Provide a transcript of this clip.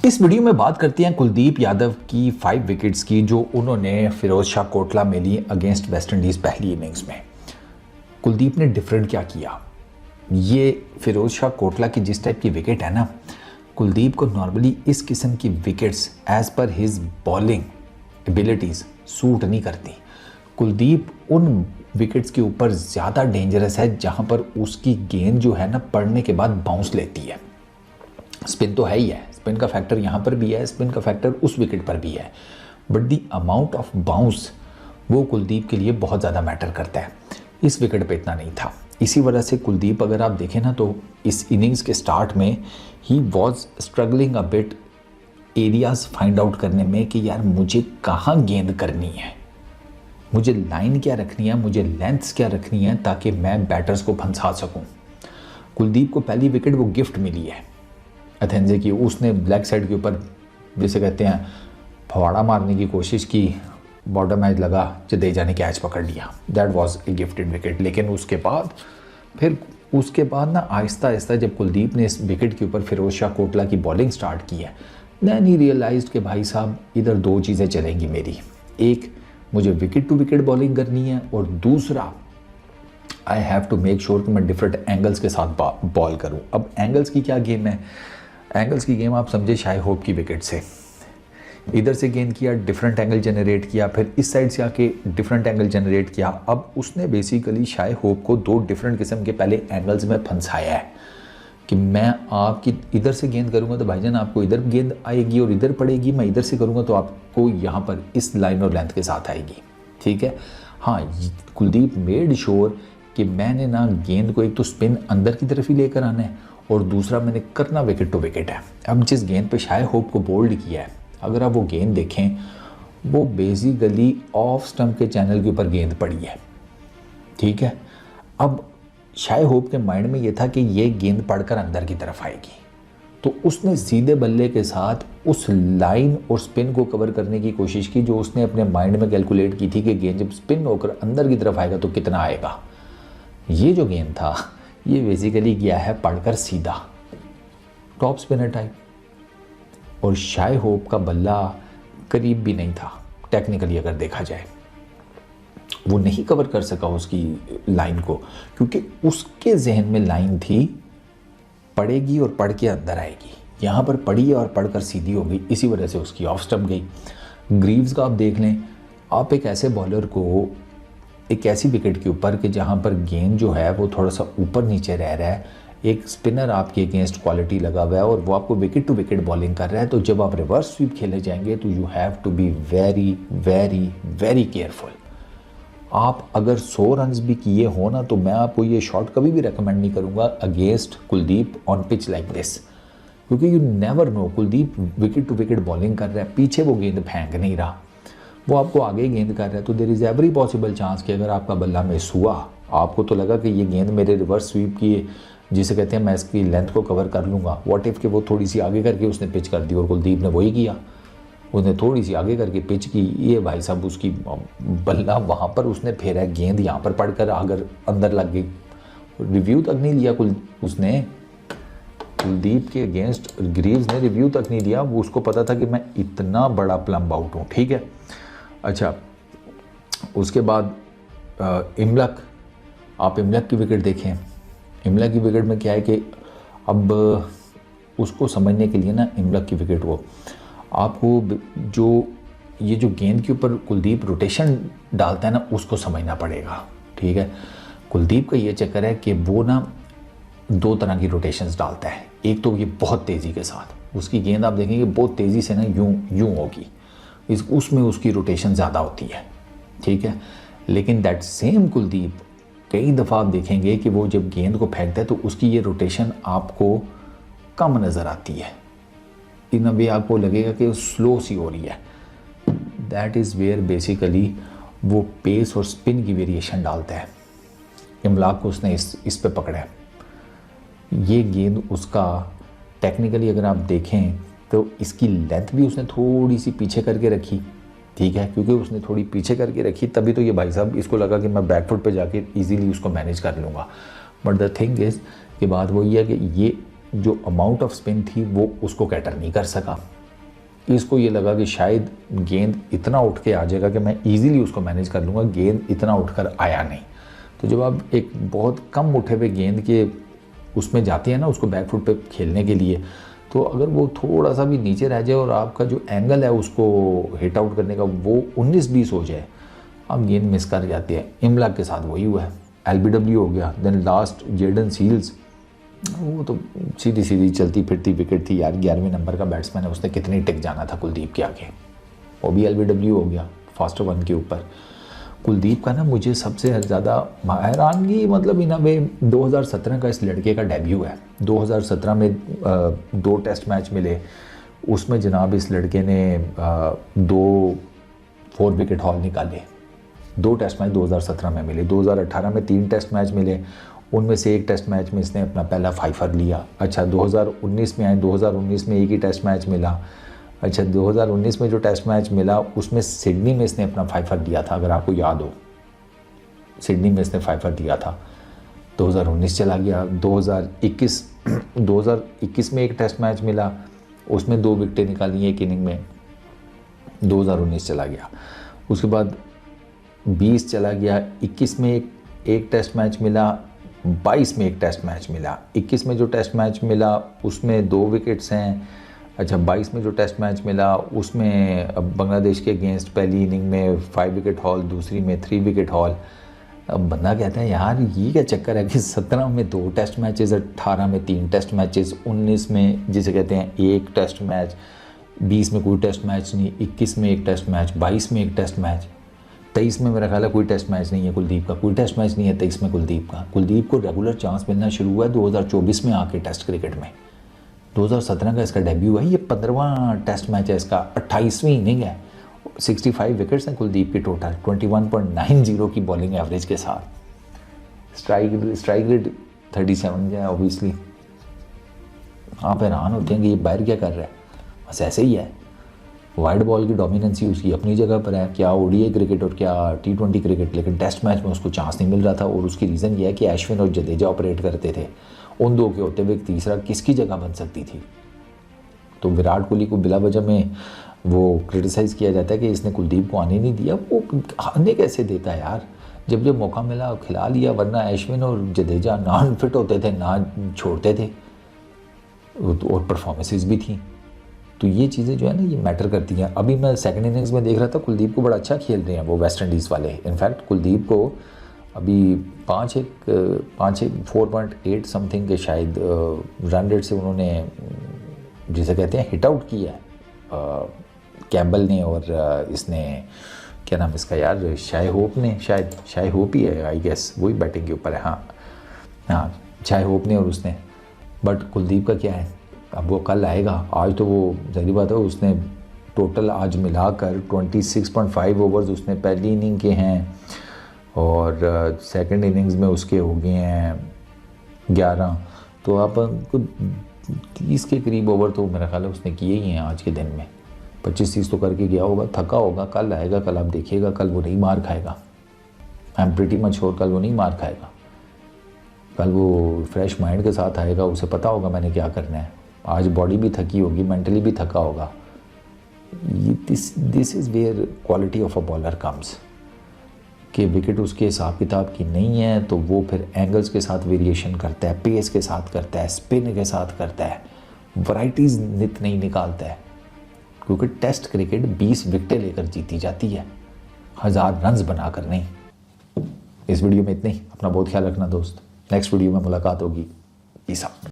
इस वीडियो में बात करते हैं कुलदीप यादव की 5 विकेट्स की जो उन्होंने फिरोज शाह कोटला में ली अगेंस्ट वेस्ट इंडीज़ पहली इनिंग्स में। कुलदीप ने डिफरेंट क्या किया? ये फिरोज शाह कोटला की जिस टाइप की विकेट है ना, कुलदीप को नॉर्मली इस किस्म की wickets as per his bowling abilities suit नहीं करती। कुलदीप उन विकेट्स के ऊपर ज़्यादा डेंजरस है जहाँ पर उसकी गेंद जो है ना पड़ने के बाद बाउंस लेती है। स्पिन तो है ही है, स्पिन का फैक्टर यहाँ पर भी है, स्पिन का फैक्टर उस विकेट पर भी है, but the amount of bounce वो कुलदीप के लिए बहुत ज़्यादा मैटर करता है। इस विकेट पे इतना नहीं था। इसी वजह से कुलदीप अगर आप देखें ना तो इस इनिंग्स के स्टार्ट में he was struggling a bit areas find out करने में कि यार मुझे कहाँ गेंद करनी है, मुझे लाइन क्या रखनी है, मुझे लेंथ्स क्या रखनी है ताकि मैं बैटर्स को फंसा सकूँ। कुलदीप को पहली विकेट वो गिफ्ट मिली है एथेंजे की। उसने ब्लैक साइड के ऊपर जिसे कहते हैं फवाड़ा मारने की कोशिश की, बॉटम एज लगा, जदेजा जाने कैच पकड़ लिया। That was a gifted wicket. लेकिन उसके बाद ना आहिस्ता आहिस्ता जब कुलदीप ने इस विकेट के ऊपर फिरोज शाह कोटला की बॉलिंग स्टार्ट की है, दैन ही रियलाइज्ड कि भाई साहब इधर दो चीज़ें चलेंगी मेरी। एक, मुझे विकेट टू विकेट बॉलिंग करनी है, और दूसरा I have to make sure कि मैं डिफरेंट एंगल्स के साथ बॉल करूँ। अब एंगल्स की क्या गेम है? एंगल्स की गेम आप समझे शाह होप की विकेट से इधर से गेंद किया, डिफरेंट एंगल जनरेट किया, फिर इस साइड से आके डिफरेंट एंगल जनरेट किया। अब उसने बेसिकली शाह होप को दो डिफरेंट किस्म के पहले एंगल्स में फंसाया है कि मैं आपकी इधर से गेंद करूंगा तो भाईजान आपको इधर गेंद आएगी और इधर पड़ेगी, मैं इधर से करूंगा तो आपको यहाँ पर इस लाइन और लेंथ के साथ आएगी। ठीक है, हाँ, कुलदीप मेड श्योर कि मैंने ना गेंद को एक तो स्पिन अंदर की तरफ ही लेकर आना है और दूसरा मैंने करना विकेट टू विकेट है। अब जिस गेंद पे शाह होप को बोल्ड किया है, अगर आप वो गेंद देखें, वो बेसिकली ऑफ स्टंप के चैनल के ऊपर गेंद पड़ी है। ठीक है, अब शाह होप के माइंड में ये था कि ये गेंद पड़कर अंदर की तरफ आएगी, तो उसने सीधे बल्ले के साथ उस लाइन और स्पिन को कवर करने की कोशिश की जो उसने अपने माइंड में कैलकुलेट की थी कि गेंद जब स्पिन होकर अंदर की तरफ आएगा तो कितना आएगा। ये जो गेंद था ये बेसिकली गया है पढ़कर सीधा टॉप स्पिनर टाइप, और शाह होप का बल्ला करीब भी नहीं था टेक्निकली अगर देखा जाए। वो नहीं कवर कर सका उसकी लाइन को, क्योंकि उसके जहन में लाइन थी पड़ेगी और पढ़ के अंदर आएगी। यहाँ पर पड़ी और पढ़कर सीधी हो गई, इसी वजह से उसकी ऑफ स्टंप गई। ग्रीव्स का आप देख लें, आप एक ऐसे बॉलर को एक ऐसी विकेट के ऊपर कि जहाँ पर गेंद जो है वो थोड़ा सा ऊपर नीचे रह रहा है, एक स्पिनर आपके अगेंस्ट क्वालिटी लगा हुआ है और वो आपको विकेट टू विकेट बॉलिंग कर रहा है, तो जब आप रिवर्स स्वीप खेले जाएंगे तो you have to be very very very careful. आप अगर 100 रन्स भी किए हो ना, तो मैं आपको ये शॉट कभी भी रेकमेंड नहीं करूँगा against Kuldeep on pitch like this, क्योंकि you never know Kuldeep wicket to wicket bowling कर रहा है, पीछे वो गेंद फेंक नहीं रहा, वो आपको आगे गेंद कर रहा है, तो there is every possible chance कि अगर आपका बल्ला मिस हुआ, आपको तो लगा कि ये गेंद मेरे रिवर्स स्वीप की जिसे कहते हैं मैं इसकी लेंथ को कवर कर लूँगा, व्हाट इफ़ कि वो थोड़ी सी आगे करके उसने पिच कर दी, और कुलदीप ने वही किया, उसने थोड़ी सी आगे करके पिच की। ये भाई साहब उसकी बल्ला वहाँ पर उसने फेरा, गेंद यहाँ पर पड़कर अगर अंदर लग गई। रिव्यू तक नहीं लिया उसने कुलदीप के अगेंस्ट, ग्रीव्स ने रिव्यू तक नहीं लिया, वो उसको पता था कि मैं इतना बड़ा प्लम्ब आउट हूँ। ठीक है, अच्छा, उसके बाद इमलक, आप इमलक की विकेट देखें। इमलक की विकेट में क्या है कि अब उसको समझने के लिए ना, इमलक की विकेट वो आपको ये जो गेंद के ऊपर कुलदीप रोटेशन डालता है ना, उसको समझना पड़ेगा। ठीक है, कुलदीप का ये चक्कर है कि वो ना दो तरह की रोटेशंस डालता है। एक तो ये बहुत तेज़ी के साथ, उसकी गेंद आप देखेंगे बहुत तेज़ी से ना यूं होगी, उसमें उसकी रोटेशन ज़्यादा होती है। ठीक है, लेकिन दैट सेम कुलदीप कई दफ़ा आप देखेंगे कि वो जब गेंद को फेंकता है तो उसकी ये रोटेशन आपको कम नज़र आती है, इन अभी आपको लगेगा कि स्लो सी हो रही है। दैट इज़ वेयर बेसिकली वो पेस और स्पिन की वेरिएशन डालता है। इमलाक को उसने इस पे पकड़ा है। ये गेंद उसका टेक्निकली अगर आप देखें तो इसकी लेंथ भी उसने थोड़ी सी पीछे करके रखी। ठीक है, क्योंकि उसने थोड़ी पीछे करके रखी तभी तो ये भाई साहब इसको लगा कि मैं बैकफुट पे जाके इजीली उसको मैनेज कर लूँगा। बट द थिंग इज़ कि बात वही है कि ये जो अमाउंट ऑफ स्पिन थी वो उसको कैटर नहीं कर सका। इसको ये लगा कि शायद गेंद इतना उठ के आ जाएगा कि मैं इजीली उसको मैनेज कर लूँगा, गेंद इतना उठकर आया नहीं। तो जब आप एक बहुत कम उठे हुए गेंद के उसमें जाते हैं ना, उसको बैक फुट पे खेलने के लिए, तो अगर वो थोड़ा सा भी नीचे रह जाए और आपका जो एंगल है उसको हिट आउट करने का वो 19-20 हो जाए, आप गेंद मिस कर जाते हैं। इमलाक के साथ वही हुआ है, LBW हो गया। देन लास्ट जेडन सील्स, वो तो सीधी सीधी चलती फिरती विकेट थी यार, 11वें नंबर का बैट्समैन है, उसने कितनी टिक जाना था कुलदीप के आगे, वो भी LBW हो गया फास्ट वन के ऊपर। कुलदीप का ना मुझे सबसे ज़्यादा हैरानगी मतलब इन वे 2017 का इस लड़के का डेब्यू है। 2017 में 2 टेस्ट मैच मिले, उसमें जनाब इस लड़के ने 2 4 विकेट हॉल निकाले। 2 टेस्ट मैच 2017 में मिले। 2018 में 3 टेस्ट मैच मिले, उनमें से एक टेस्ट मैच में इसने अपना पहला 5 लिया। अच्छा 2019 में आए, 2019 में एक ही टेस्ट मैच मिला। अच्छा 2019 में जो टेस्ट मैच मिला उसमें सिडनी में इसने अपना 5 दिया था, अगर आपको याद हो, सिडनी में इसने 5 दिया था। 2019 चला गया। 2021 में एक टेस्ट मैच मिला, उसमें 2 विकेटें निकाली एक इनिंग में, 2019 चला गया। उसके बाद 20 चला गया, 21 में एक टेस्ट मैच मिला, 22 में एक टेस्ट मैच मिला। 21 में जो टेस्ट मैच मिला उसमें 2 विकेट्स हैं। अच्छा 22 में जो टेस्ट मैच मिला उसमें अब बांग्लादेश के अगेंस्ट पहली इनिंग में 5 विकेट हॉल, दूसरी में 3 विकेट हॉल। अब बंदा कहता है यार ये क्या चक्कर है कि 17 में 2 टेस्ट मैचेस, 18 में 3 टेस्ट मैचेस, 19 में जिसे कहते हैं 1 टेस्ट मैच, 20 में कोई टेस्ट मैच नहीं, 21 में 1 टेस्ट मैच, 22 में 1 टेस्ट मैच, 23 में मेरा ख्याल है कोई टेस्ट मैच नहीं है कुलदीप का, कोई टेस्ट मैच नहीं है 23 में कुलदीप का। कुलदीप को रेगुलर चांस मिलना शुरू हुआ है 2024 में आके टेस्ट क्रिकेट में। 2017 का इसका डेब्यू है, ये 15वां टेस्ट मैच है इसका, 28वीं इनिंग है। 65 विकेट्स हैं कुलदीप के टोटल, 21.90 की बॉलिंग एवरेज के साथ। स्ट्राइक रेट 37 है। ऑब्वियसली आप हैरान होते हैं कि ये बाहर क्या कर रहा है, बस ऐसे ही है। वाइड बॉल की डोमिनेंसी उसकी अपनी जगह पर है, क्या ODI क्रिकेट और क्या T20 क्रिकेट, लेकिन टेस्ट मैच में उसको चांस नहीं मिल रहा था। और उसकी रीज़न ये है कि अश्विन और जडेजा ऑपरेट करते थे, उन 2 के होते हुए तीसरा किसकी जगह बन सकती थी। तो विराट कोहली को बिला वजह में वो क्रिटिसाइज़ किया जाता है कि इसने कुलदीप को आने नहीं दिया। वो आने कैसे देता है यार, जब जब मौका मिला खिला लिया, वरना अश्विन और जडेजा ना फिट होते थे ना छोड़ते थे, और परफॉर्मेंसेस भी थी। तो ये चीज़ें जो है ना ये मैटर करती हैं। अभी मैं सेकंड इनिंग्स में देख रहा था कुलदीप को बड़ा अच्छा खेल रहे हैं वो वेस्ट इंडीज़ वाले। इनफैक्ट कुलदीप को अभी 4.8 समथिंग के शायद रन रेट से उन्होंने जिसे कहते हैं हिट आउट किया है कैम्बल ने, और इसने क्या नाम इसका यार, शाय होप ने, शायद शाय होप ही है आई गेस, वही बैटिंग के ऊपर है। हाँ शाय होप ने और उसने। बट कुलदीप का क्या है, अब वो कल आएगा। आज तो वो ज़ाहिर बात है उसने टोटल आज मिलाकर 26.5 ओवर्स उसने पहली इनिंग के हैं, और सेकंड इनिंग्स में उसके हो गए हैं 11। तो आप 30 के करीब ओवर तो मेरा ख्याल है उसने किए ही हैं आज के दिन में। 25-30 तो करके गया होगा, थका होगा। कल आएगा, कल आप देखिएगा, कल वो नहीं मार खाएगा। I am pretty much sure कल वो नहीं मार खाएगा। कल वो फ्रेश माइंड के साथ आएगा, उसे पता होगा मैंने क्या करना है। आज बॉडी भी थकी होगी, मेंटली भी थका होगा। This is where quality of a bowler comes, कि विकेट उसके हिसाब किताब की नहीं है तो वो फिर एंगल्स के साथ वेरिएशन करता है, पेस के साथ करता है, स्पिन के साथ करता है, वैराइटीज़ नित नहीं निकालता है। क्योंकि टेस्ट क्रिकेट 20 विकेटें लेकर जीती जाती है, 1000 रन्स बनाकर नहीं। इस वीडियो में इतना ही। अपना बहुत ख्याल रखना दोस्त, नेक्स्ट वीडियो में मुलाकात होगी। Peace out.